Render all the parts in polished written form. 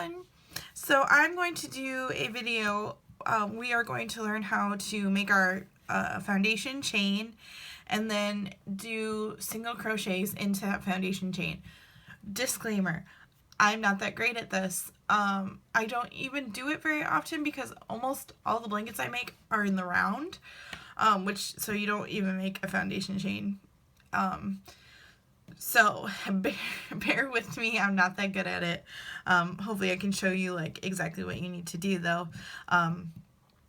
everyone. So I'm going to do a video. We are going to learn how to make our foundation chain and then do single crochets into that foundation chain. Disclaimer, I'm not that great at this. I don't even do it very often because almost all the blankets I make are in the round, so you don't even make a foundation chain. So bear with me, I'm not that good at it. Hopefully I can show you like exactly what you need to do though.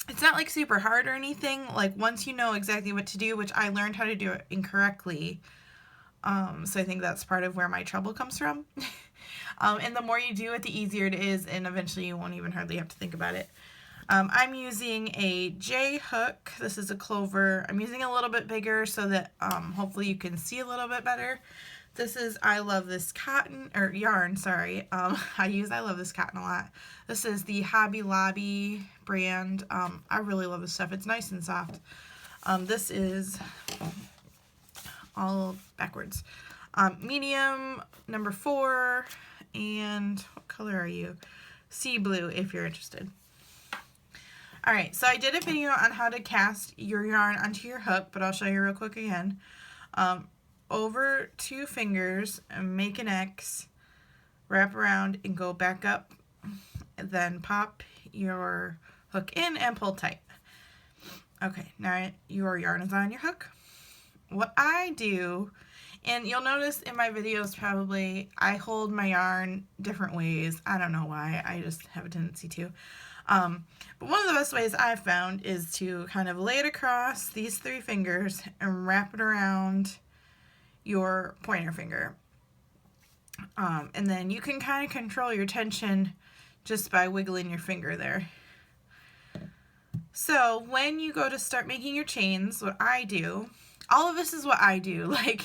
It's not like super hard or anything. Like once you know exactly what to do, which I learned how to do it incorrectly. So I think that's part of where my trouble comes from. And the more you do it, the easier it is, and eventually you won't even hardly have to think about it. I'm using a J hook. This is a clover. I'm using a little bit bigger so that hopefully you can see a little bit better. This is I Love This Cotton, or yarn, sorry. I Love This Cotton a lot. This is the Hobby Lobby brand. I really love this stuff. It's nice and soft. This is all backwards. Medium, number 4, and what color are you? Sea blue if you're interested. Alright, so I did a video on how to cast your yarn onto your hook, but I'll show you real quick again. Over 2 fingers, and make an X, wrap around and go back up, and then pop your hook in and pull tight. Okay, now your yarn is on your hook. What I do, and you'll notice in my videos probably I hold my yarn different ways. I don't know why, I just have a tendency to. But one of the best ways I've found is to kind of lay it across these 3 fingers and wrap it around your pointer finger. And then you can kind of control your tension just by wiggling your finger there. So when you go to start making your chains, what I do, all of this is what I do. Like,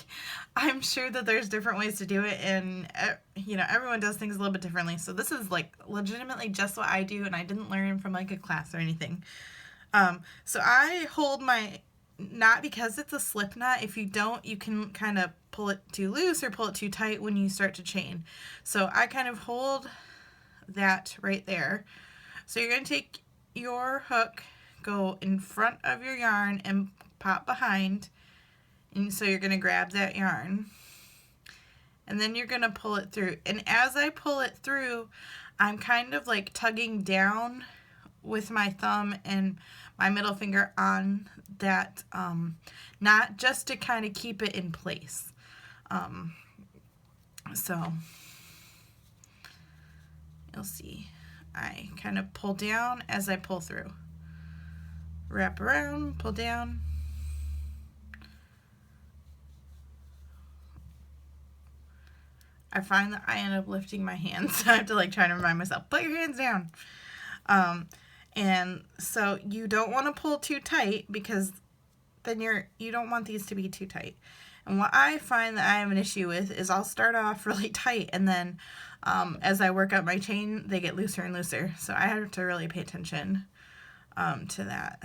I'm sure that there's different ways to do it, and you know, everyone does things a little bit differently. So this is like legitimately just what I do, and I didn't learn from like a class or anything. So I hold my knot because it's a slip knot. If you don't, you can kind of pull it too loose or pull it too tight when you start to chain. So I kind of hold that right there. So you're going to take your hook, go in front of your yarn and pop behind. And so you're going to grab that yarn. And then you're going to pull it through. And as I pull it through, I'm kind of like tugging down with my thumb and my middle finger on that knot just to kind of keep it in place. So you'll see I kind of pull down as I pull through. Wrap around, pull down. I find that I end up lifting my hands. So I have to like try to remind myself, put your hands down. And so you don't want to pull too tight because then you don't want these to be too tight. And what I find that I have an issue with is I'll start off really tight, and then as I work up my chain, they get looser and looser. So I have to really pay attention to that.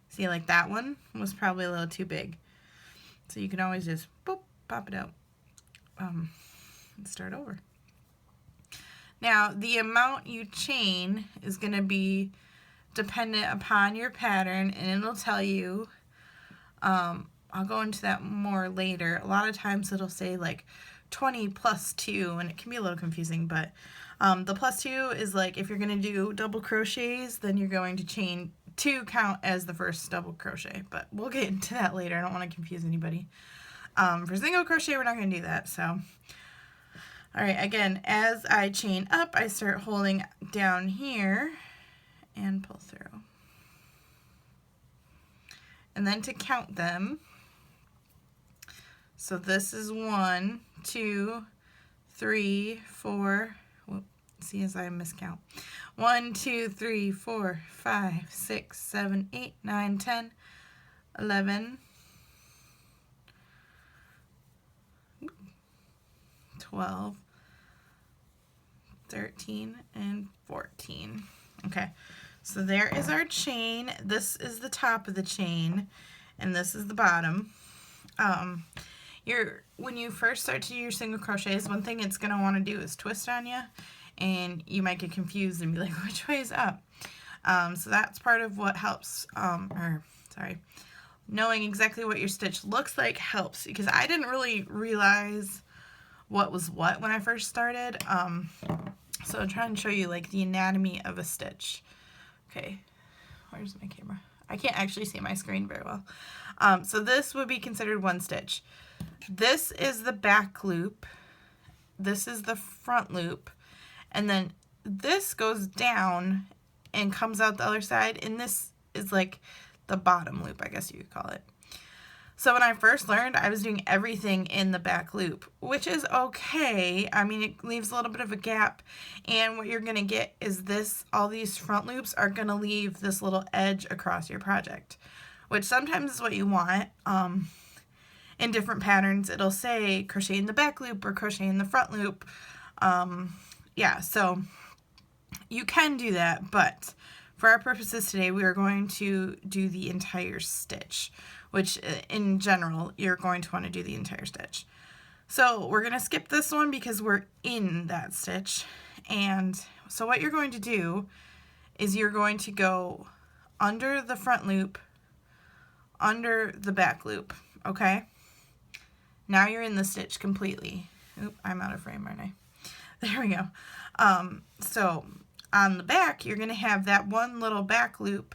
See, like that one was probably a little too big. So you can always just boop, pop it out and start over. Now, the amount you chain is going to be dependent upon your pattern, and it'll tell you, I'll go into that more later. A lot of times it'll say like 20 plus 2, and it can be a little confusing, but the plus 2 is like if you're going to do double crochets, then you're going to chain 2 count as the first double crochet, but we'll get into that later. I don't want to confuse anybody. For single crochet, we're not going to do that, so... Alright, again, as I chain up, I start holding down here and pull through. And then to count them, so this is 1, 2, 3, 4, whoop, see as I miscount. 1, 2, 3, 4, 5, 6, 7, 8, 9, 10, 11, 12, 13, and 14. Okay, so there is our chain. This is the top of the chain, and this is the bottom. When you first start to do your single crochets, one thing it's going to want to do is twist on you. and you might get confused and be like, which way is up? So that's part of what helps, knowing exactly what your stitch looks like helps, because I didn't really realize what was what when I first started. So I'm trying to show you like the anatomy of a stitch. Okay, where's my camera? I can't actually see my screen very well. So this would be considered one stitch. This is the back loop. This is the front loop. And then this goes down and comes out the other side. And this is like the bottom loop, I guess you could call it. So when I first learned, I was doing everything in the back loop, which is okay. I mean, it leaves a little bit of a gap, and what you're going to get is this, all these front loops are going to leave this little edge across your project, which sometimes is what you want. In different patterns, it'll say crochet in the back loop or crochet in the front loop. Yeah, so you can do that, but for our purposes today, we are going to do the entire stitch, which in general, you're going to want to do the entire stitch. So we're going to skip this one because we're in that stitch. And so what you're going to do is you're going to go under the front loop, under the back loop, okay? Now you're in the stitch completely. Oop, I'm out of frame, aren't I? There we go. So on the back, you're going to have that one little back loop.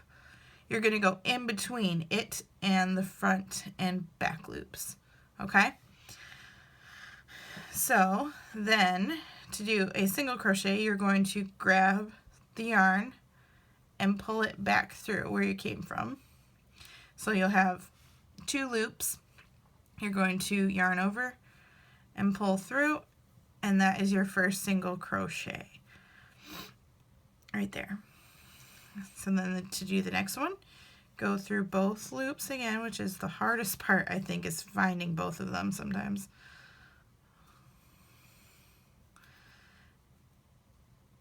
You're going to go in between it and the front and back loops, okay? So then to do a single crochet, you're going to grab the yarn and pull it back through where you came from. So you'll have 2 loops. You're going to yarn over and pull through, and that is your first single crochet right there. So then to do the next one, go through both loops again, which is the hardest part, I think, is finding both of them sometimes.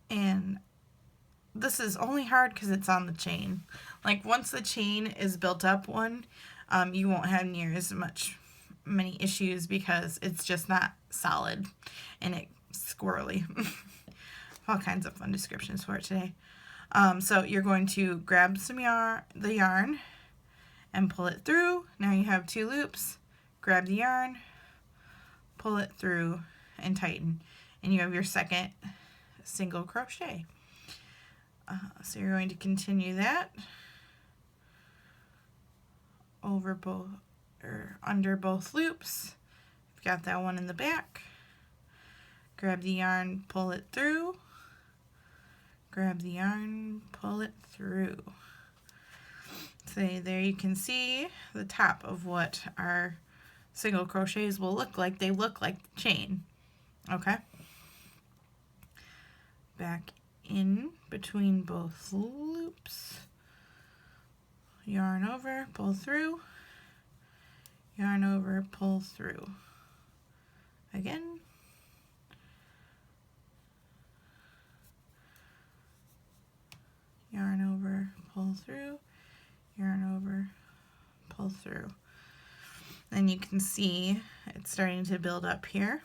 And this is only hard because it's on the chain. Like once the chain is built up you won't have near as many issues because it's just not solid and it's squirrely. All kinds of fun descriptions for it today. So you're going to grab the yarn and pull it through. Now you have 2 loops. Grab the yarn, pull it through, and tighten. And you have your second single crochet. So you're going to continue that over both or under both loops. You've got that one in the back. Grab the yarn, pull it through. Grab the yarn, pull it through. So there you can see the top of what our single crochets will look like. They look like the chain. Okay? Back in between both loops. Yarn over, pull through. Yarn over, pull through. Again. Yarn over, pull through, yarn over, pull through. And you can see it's starting to build up here.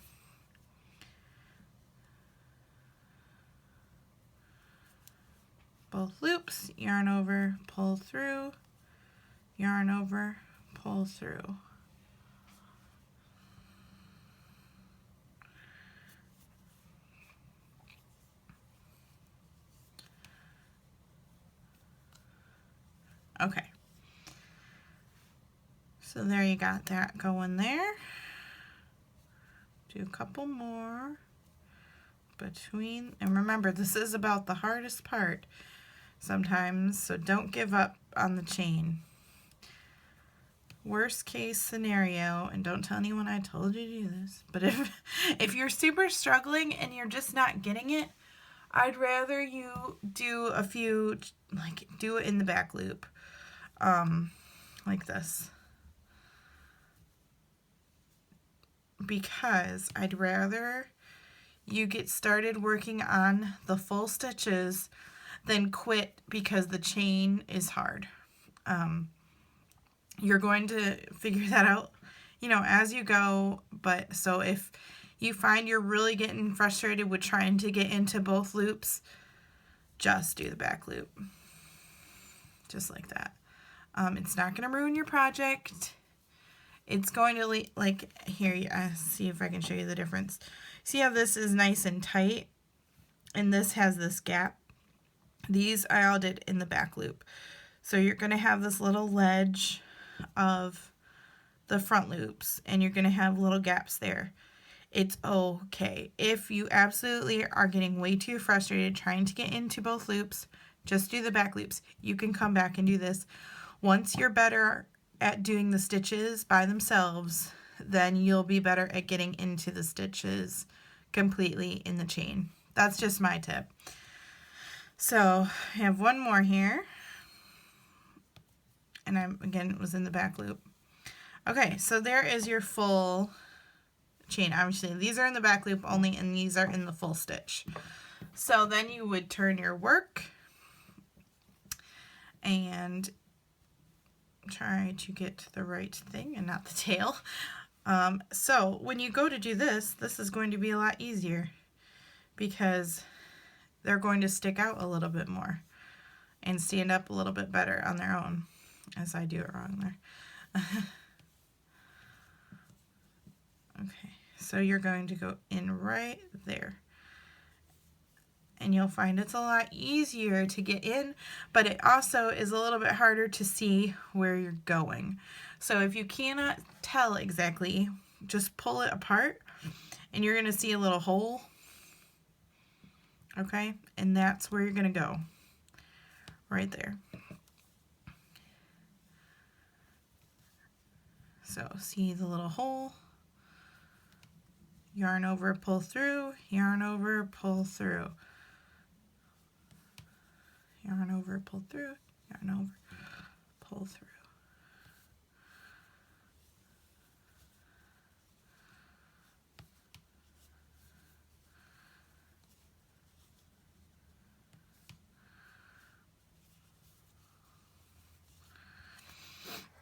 Both loops, yarn over, pull through, yarn over, pull through. Okay, so there you got that going there. Do a couple more between, and remember this is about the hardest part sometimes, so don't give up on the chain. Worst case scenario, and don't tell anyone I told you to do this, but if you're super struggling and you're just not getting it, I'd rather you do a few, like do it in the back loop. Like this, because I'd rather you get started working on the full stitches than quit because the chain is hard. You're going to figure that out, as you go, but so if you find you're really getting frustrated with trying to get into both loops, just do the back loop. Just like that. It's not going to ruin your project. It's going to, like, here, see if I can show you the difference. See how this is nice and tight? And this has this gap. These I all did in the back loop. So you're going to have this little ledge of the front loops, and you're going to have little gaps there. It's okay. If you absolutely are getting way too frustrated trying to get into both loops, just do the back loops. You can come back and do this. Once you're better at doing the stitches by themselves, then you'll be better at getting into the stitches completely in the chain. That's just my tip. So I have one more here, and again, it was in the back loop. Okay, so there is your full chain. Obviously, these are in the back loop only, and these are in the full stitch. So then you would turn your work and try to get the right thing and not the tail. So when you go to do this, this is going to be a lot easier because they're going to stick out a little bit more and stand up a little bit better on their own, as I do it wrong there. Okay, so you're going to go in right there. And you'll find it's a lot easier to get in, but it also is a little bit harder to see where you're going. So if you cannot tell exactly, just pull it apart and you're going to see a little hole. Okay, and that's where you're going to go, right there. So see the little hole, yarn over, pull through, yarn over, pull through, yarn over, pull through, yarn over, pull through.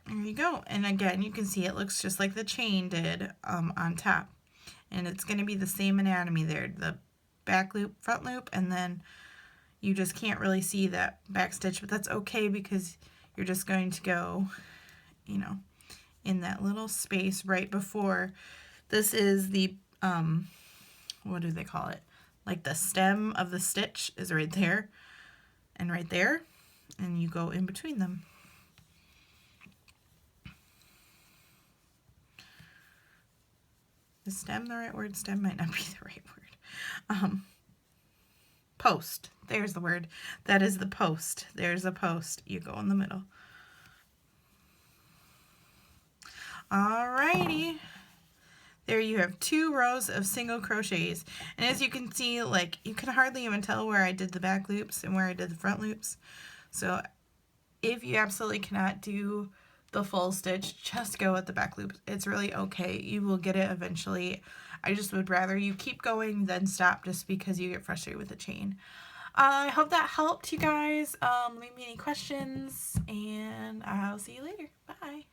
There you go. And again, you can see it looks just like the chain did on top. And it's going to be the same anatomy there. The back loop, front loop, and then you just can't really see that back stitch. But that's okay because you're just going to go, you know, in that little space right before. This is the, what do they call it? Like the stem of the stitch is right there and right there. And you go in between them. Is stem the right word? Stem might not be the right word. Post. There's the word. That is the post. There's a post. You go in the middle. Alrighty. There you have 2 rows of single crochets. And as you can see, like, you can hardly even tell where I did the back loops and where I did the front loops. So if you absolutely cannot do the full stitch, just go with the back loops. It's really okay. You will get it eventually. I just would rather you keep going than stop just because you get frustrated with the chain. I hope that helped you guys. Leave me any questions and I'll see you later. Bye.